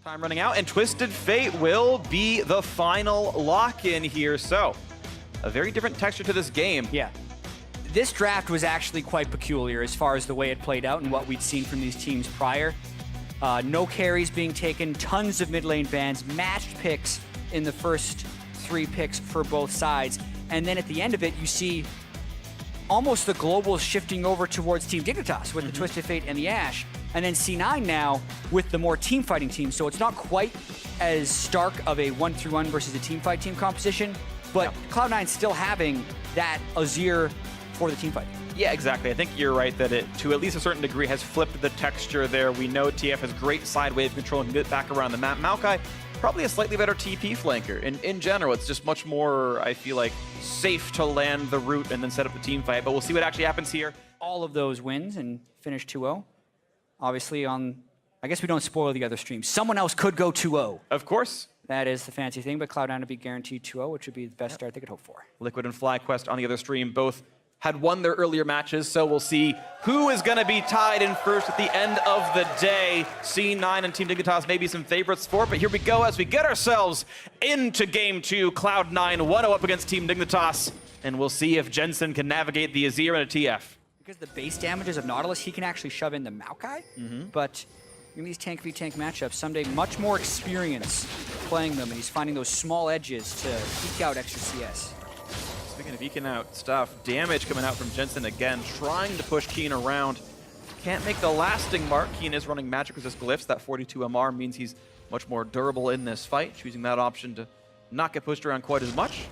Time running out, and Twisted Fate will be the final lock-in here. So, a very different texture to this game. Yeah. This draft was actually quite peculiar as far as the way it played out and what we'd seen from these teams prior. No carries being taken, tons of mid lane bans, matched picks in the first 3 picks for both sides. And then at the end of it, you see almost the globals shifting over towards Team Dignitas with the Twisted Fate and the Ashe. And then C9 now with the more team fighting team. So it's not quite as stark of a 1-3-1 versus a team fight team composition, but Cloud9 still having that Azir for the team fight. Yeah, exactly. I think you're right that it, to at least a certain degree, has flipped the texture there. We know TF has great side wave control and can get back around the map. Maokai, probably a slightly better TP flanker. In general, it's just much more, I feel like, safe to land the route and then set up the team fight. But we'll see what actually happens here. All of those wins and finish 2-0. Obviously on, I guess we don't spoil the other streams. Someone else could go 2-0. Of course. That is the fancy thing, but Cloud9 would be guaranteed 2-0, which would be the best start they could hope for. Liquid and FlyQuest on the other stream both had won their earlier matches, so we'll see who is going to be tied in first at the end of the day. C9 and Team Dignitas may be some favorites for it, but here we go as we get ourselves into Game 2. Cloud9 1-0 up against Team Dignitas, and we'll see if Jensen can navigate the Azir and a TF. Because the base damages of Nautilus, he can actually shove in the Maokai, but in these tank v tank matchups, Someday much more experience playing them, and he's finding those small edges to eke out extra CS. Speaking of eking out stuff, damage coming out from Jensen again, trying to push Keen around. Can't make the lasting mark. Keen is running magic resist glyphs. That 42 MR means he's much more durable in this fight, choosing that option to not get pushed around quite as much.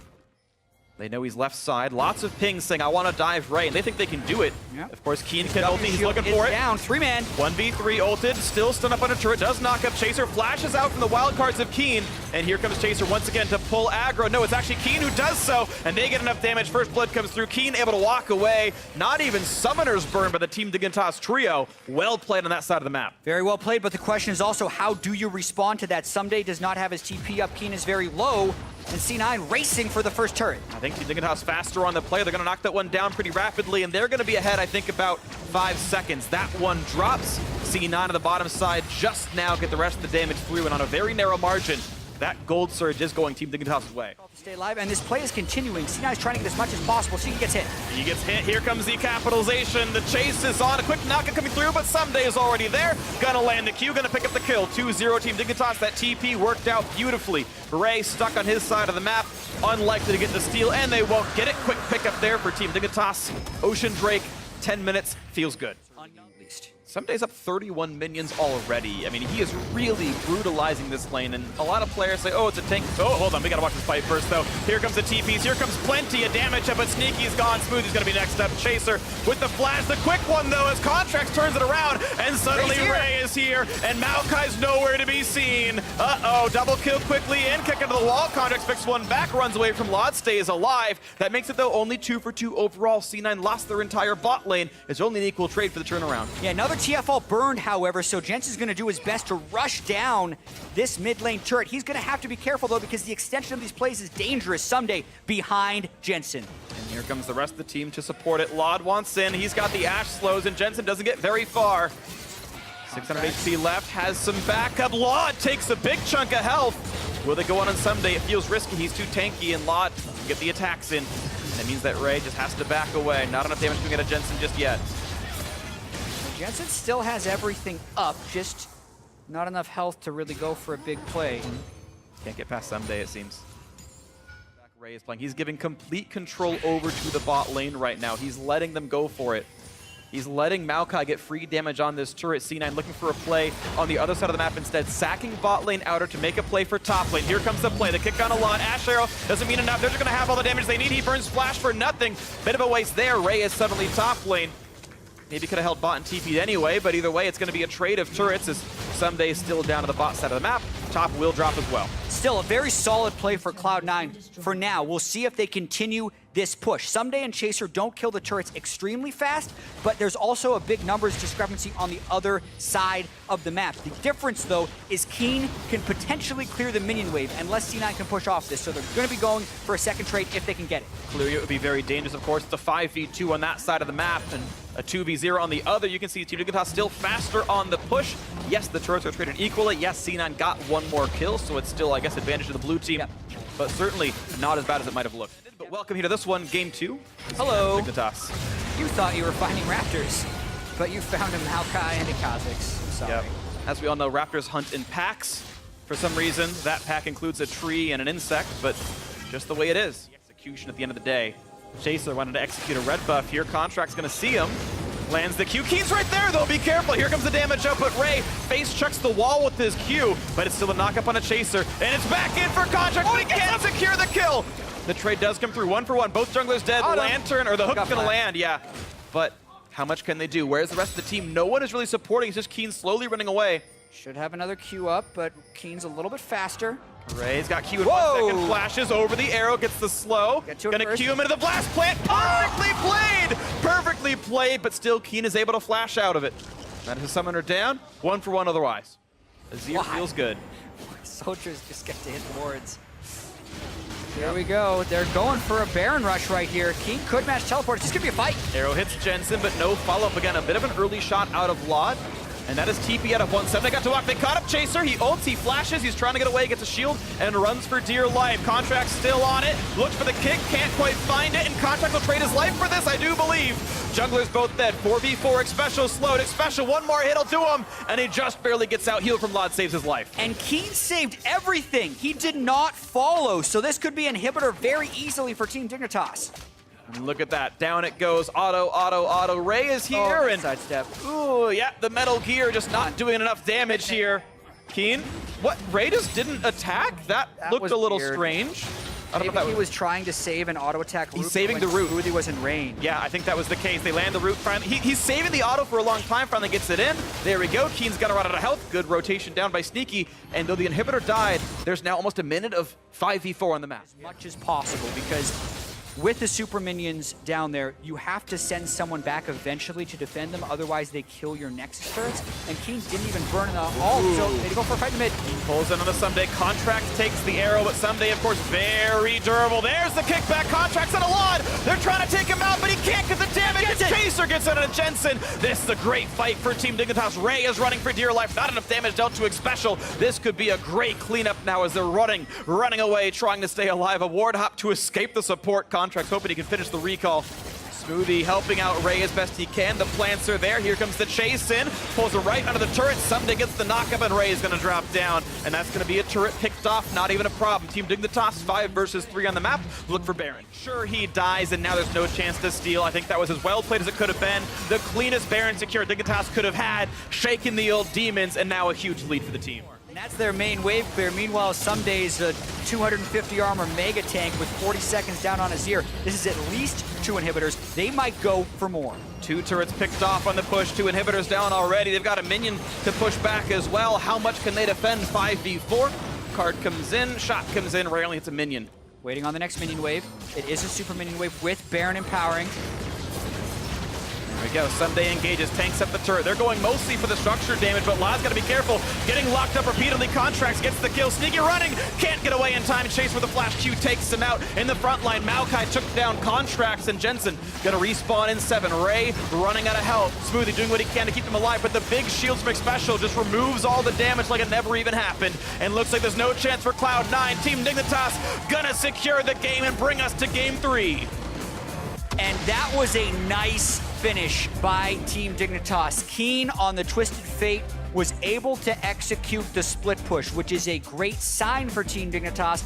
They know he's left side. Lots of pings saying, I want to dive right, and they think they can do it. Yep. Of course, Keen can ult. He's looking for it. Down, 3-man. 1v3 ulted, still stunned up on a turret, does knock up Chaser, flashes out from the wild cards of Keen, and here comes Chaser once again to pull aggro. No, it's actually Keen who does so, and they get enough damage. First blood comes through. Keen able to walk away. Not even Summoners burned by the Team Dignitas trio. Well played on that side of the map. Very well played, but the question is also, how do you respond to that? Someday does not have his TP up. Keen is very low. And C9 racing for the first turret. I think Team Dignitas faster on the play. They're going to knock that one down pretty rapidly, and they're going to be ahead, I think, about 5 seconds. That one drops. C9 on the bottom side just now get the rest of the damage through, and on a very narrow margin, that gold surge is going Team Dignitas' way. To stay alive, and this play is continuing. C9 is trying to get as much as possible, so he gets hit. He gets hit. Here comes the capitalization. The chase is on. A quick knockout coming through, but Someday is already there. Gonna land the Q, gonna pick up the kill. 2-0 Team Dignitas. That TP worked out beautifully. Ray stuck on his side of the map. Unlikely to get the steal, and they won't get it. Quick pickup there for Team Dignitas. Ocean Drake, 10 minutes. Feels good. Someday's up 31 minions already. I mean, he is really brutalizing this lane, and a lot of players say, oh, it's a tank. Oh, hold on, we gotta watch this fight first, though. Here comes the TPs, here comes plenty of damage, but Sneaky's gone. Smoothie's gonna be next up. Chaser with the flash. The quick one, though, as Contracts turns it around, and suddenly Ray is here, and Maokai's nowhere to be seen. Uh-oh, double kill quickly, and kick into the wall. Contracts picks one back, runs away from Lod, stays alive. That makes it, though, only 2 for 2 overall. C9 lost their entire bot lane. It's only an equal trade for the turnaround. Yeah, another TFL burned, however, so Jensen's going to do his best to rush down this mid lane turret. He's going to have to be careful, though, because the extension of these plays is dangerous someday behind Jensen. And here comes the rest of the team to support it. Lod wants in. He's got the Ashe slows, and Jensen doesn't get very far. 600 HP left, has some backup. Lod takes a big chunk of health. Will they go on Someday? It feels risky. He's too tanky, and Lod can get the attacks in. That means that Ray just has to back away. Not enough damage to get at Jensen just yet. Jensen still has everything up, just not enough health to really go for a big play. Can't get past Someday, it seems. Back Ray is playing. He's giving complete control over to the bot lane right now. He's letting them go for it. He's letting Maokai get free damage on this turret. C9 looking for a play on the other side of the map instead, sacking bot lane outer to make a play for top lane. Here comes the play. The kick on a lot. Ashe Arrow doesn't mean enough. They're just going to have all the damage they need. He burns Flash for nothing. Bit of a waste there. Ray is suddenly top lane. Maybe could have held bot and TP'd anyway, but either way, it's going to be a trade of turrets as Someday is still down to the bot side of the map. Top will drop as well. Still a very solid play for Cloud9 for now. We'll see if they continue this push. Someday and Chaser don't kill the turrets extremely fast, but there's also a big numbers discrepancy on the other side of the map. The difference, though, is Keen can potentially clear the minion wave unless C9 can push off this, so they're going to be going for a second trade if they can get it. Clearly, it would be very dangerous, of course. It's a 5v2 on that side of the map, and a 2v0 on the other. You can see Team Dignitas still faster on the push. Yes, the turrets are traded equally. Yes, C9 got one more kill, so it's still, I guess, advantage to the blue team. Yep. But certainly not as bad as it might have looked. But welcome here to this one, game 2. Hello. Dignitas. You thought you were finding raptors, but you found a Maokai and a Kha'Zix. I'm sorry. Yep. As we all know, raptors hunt in packs. For some reason, that pack includes a tree and an insect, but just the way it is. The execution at the end of the day. Chaser wanted to execute a red buff here. Contract's gonna see him. Lands the Q. Keen's right there, though. Be careful. Here comes the damage output. Ray face chucks the wall with his Q, but it's still a knock-up on a Chaser. And it's back in for Contract, but he can't secure the kill. The trade does come through 1 for 1. Both junglers dead. Lantern, or the hook's gonna land, yeah. But how much can they do? Where's the rest of the team? No one is really supporting. It's just Keen slowly running away. Should have another Q up, but Keen's a little bit faster. Ray's got Q in 1 second, flashes over the arrow, gets the slow. Gonna Q him into the blast plant. Perfectly played! Perfectly played, but still Keen is able to flash out of it. That is a summoner down. 1 for 1 otherwise. Azir feels good. Soldiers just get to hit wards. There we go. They're going for a Baron rush right here. Keen could match teleport. It's just gonna be a fight. Arrow hits Jensen, but no follow-up again. A bit of an early shot out of Laud. And that is TP out of 1-7. They got to walk. They caught up Chaser. He ults, he flashes. He's trying to get away, gets a shield, and runs for dear life. Contract still on it. Looks for the kick, can't quite find it, and Contract will trade his life for this, I do believe. Junglers both dead. 4v4, Special slowed. Special, one more hit'll do him, and he just barely gets out. Heal from Laud saves his life. And Keen saved everything. He did not follow, so this could be inhibitor very easily for Team Dignitas. And look at that. Down it goes. Auto. Ray is here. And sidestep. Ooh, yeah, the Metal Gear just not doing enough damage here. Keen, what? Ray just didn't attack? That looked a little strange. I don't know if Maybe he was trying to save an auto attack root. He's saving the root. Smoothie was in range. Yeah, I think that was the case. They land the root finally. He's saving the auto for a long time, finally gets it in. There we go. Keen's got to run out of health. Good rotation down by Sneaky. And though the inhibitor died, there's now almost a minute of 5v4 on the map. As much as possible, because with the super minions down there, you have to send someone back eventually to defend them, otherwise they kill your Nexus turrets, and Keen didn't even burn the ult, so they go for a fight in the mid. Pulls in on the Someday. Contract takes the arrow, but Someday, of course, very durable. There's the kickback. Contract's on a Laud. They're trying to take him out, but he can't get the damage. Chaser gets it on a Jensen. This is a great fight for Team Dignitas. Ray is running for dear life. Not enough damage dealt to a special. This could be a great cleanup now as they're running away, trying to stay alive. A ward hop to escape the support. Contract's hoping he can finish the recall. Smoothie helping out Ray as best he can. The plants are there. Here comes the chase in. Pulls it right under the turret. Someday gets the knockup, and Ray is going to drop down. And that's going to be a turret picked off. Not even a problem. Team Dignitas 5 versus 3 on the map. Look for Baron. Sure, he dies, and now there's no chance to steal. I think that was as well played as it could have been. The cleanest Baron secure Dignitas could have had. Shaking the old demons, and now a huge lead for the team. And that's their main wave clear. Meanwhile, some days a 250 armor mega tank with 40 seconds down on Azir. This is at least 2 inhibitors. They might go for more. 2 turrets picked off on the push, 2 inhibitors down already. They've got a minion to push back as well. How much can they defend? 5v4. Card comes in, shot comes in, rarely hits a minion. Waiting on the next minion wave. It is a super minion wave with Baron empowering. There we go. Someday engages, tanks up the turret. They're going mostly for the structure damage, but La's got to be careful. Getting locked up repeatedly. Contracts gets the kill. Sneaky running. Can't get away in time. Chase with the flash Q takes him out. In the front line, Maokai took down Contracts, and Jensen going to respawn in 7. Ray running out of health. Smoothie doing what he can to keep them alive, but the big shields from Special just removes all the damage like it never even happened. And looks like there's no chance for Cloud9. Team Dignitas gonna secure the game and bring us to game 3. And that was a nice finish by Team Dignitas. Keen on the Twisted Fate was able to execute the split push, which is a great sign for Team Dignitas.